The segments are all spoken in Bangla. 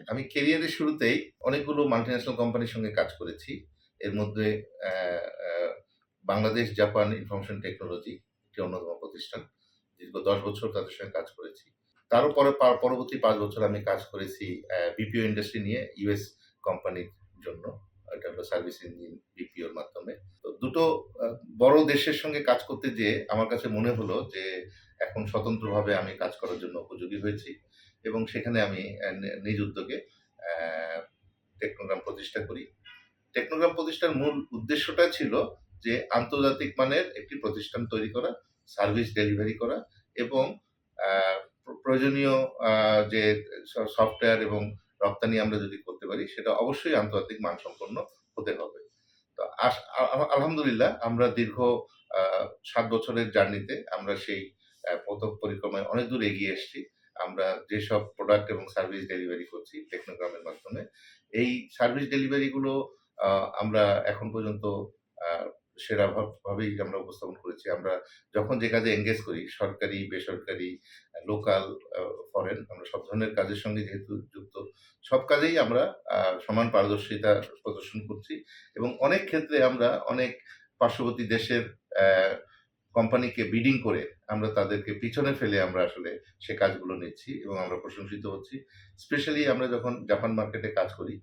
আমি ক্যারিয়ারের শুরুতেই অনেকগুলো মাল্টিন্যাশনাল কোম্পানির সঙ্গে কাজ করেছি। এর মধ্যে অ্যা অ্যা বাংলাদেশ জাপান ইনফরমেশন টেকনোলজি একটি অন্যতম প্রতিষ্ঠান। দীর্ঘ ১০ বছর তাদের সঙ্গে কাজ করেছি। তারও পরবর্তী ৫ বছর আমি কাজ করেছি বিপিও ইন্ডাস্ট্রি নিয়ে ইউএস কোম্পানির জন্য। এটা হলো সার্ভিস ইঞ্জিন বিপিওর মাধ্যমে। তো দুটো আ বড় দেশের সঙ্গে কাজ করতে যেয়ে আমার কাছে মনে হলো যে এখন স্বতন্ত্রভাবে আমি কাজ করার জন্য উপযোগী হয়েছি এবং সেখানে আমি নিজ উদ্যোগে অ্যা টেকনোগ্রাম প্রতিষ্ঠা করি। টেকনোগ্রাম প্রতিষ্ঠার মূল উদ্দেশ্যটা ছিল যে আন্তর্জাতিক মানের একটি প্রতিষ্ঠান তৈরি করা, সার্ভিস ডেলিভারি করা এবং আ প্রয়োজনীয় আ যে সফটওয়্যার এবং রপ্তানি আমরা যদি করতে পারি সেটা অবশ্যই আন্তর্জাতিক মানসম্পন্ন হতে হবে। তো আলহামদুলিল্লাহ আমরা দীর্ঘ আ ৭ বছরের জার্নিতে আমরা সেই পথ পরিক্রমায় অনেক দূর এগিয়ে এসেছি। আমরা যেসব প্রোডাক্ট এবং সার্ভিস ডেলিভারি করছি টেকনোগ্রামের মাধ্যমে, এই সার্ভিস ডেলিভারি গুলো আ আমরা এখন পর্যন্ত আ সেরা ভাবেই আমরা উপস্থাপন করেছি। আমরা যখন যে কাজে এনগেজ করি, সরকারি, বেসরকারি, লোকাল, আ ফরেন আমরা সব ধরনের কাজের সঙ্গে যেহেতু যুক্ত, সব কাজেই আমরা সমান পারদর্শিতা প্রদর্শন করছি এবং অনেক ক্ষেত্রে আমরা অনেক পার্শ্ববর্তী দেশের অ্যা কোম্পানিকে বিডিং করে আমরা তাদেরকে পিছনে ফেলে আমরা আসলে সে কাজগুলো নিচ্ছি এবং আমরা প্রশংসিত হচ্ছি। স্পেশালি আমরা যখন জাপান মার্কেটে কাজ করি,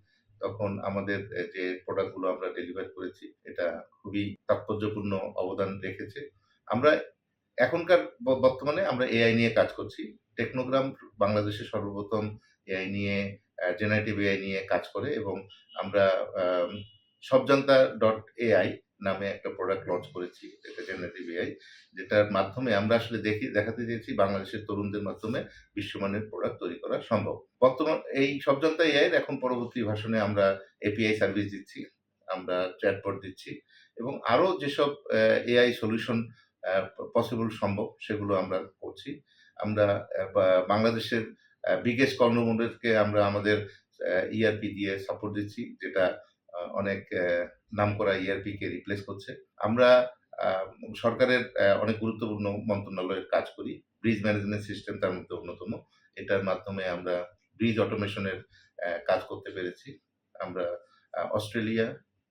তখন আমাদের যে প্রোডাক্ট গুলো আমরা ডেলিভার করেছি, এটা খুবই তাৎপর্যপূর্ণ অবদান রেখেছে। আমরা এখনকার বর্তমানে আমরা এআই নিয়ে কাজ করছি। টেকনোগ্রাম বাংলাদেশে সর্বপ্রথম এআই নিয়ে জেনারেটিভ এআই নিয়ে কাজ করে এবং আমরা আম সবজান্তা ডট এআই নামে একটা প্রোডাক্ট লঞ্চ করেছি। এটা জেনারেটিভ এআই যেটার মাধ্যমে আমরা আসলে দেখাতে চেয়েছি বাংলাদেশের তরুণদের মাধ্যমে বিশ্বমানের প্রোডাক্ট তৈরি করা সম্ভব। এই সবজান্তা এআই এর এখন পরবর্তী ভার্সনে আমরা এপিআই সার্ভিস দিচ্ছি, আমরা চ্যাটবট দিচ্ছি এবং আরো যেসব এআই সলিউশন পসিবল সম্ভব সেগুলো আমরা করছি। আমরা বাংলাদেশের বিগেস্ট কর্ণমূলকে আমরা আমাদের ইআরপি দিয়ে সাপোর্ট দিচ্ছি যেটা অনেক নামকরা ইআরপি কে রিপ্লেস করছে। আমরা আ সরকারের অনেক গুরুত্বপূর্ণ মন্ত্রণালয়ের কাজ করি। ব্রিজ ম্যানেজমেন্ট সিস্টেম তার মধ্যে অন্যতম। এটার মাধ্যমে আমরা ব্রিজ অটোমেশন এর কাজ করতে পেরেছি। আমরা অস্ট্রেলিয়া,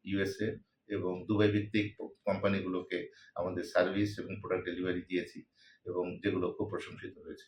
ইউএসএ এবং দুবাই ভিত্তিক কোম্পানিগুলোকে আমাদের সার্ভিস এবং প্রোডাক্ট ডেলিভারি দিয়েছি এবং যেগুলো খুব প্রশংসিত হয়েছে।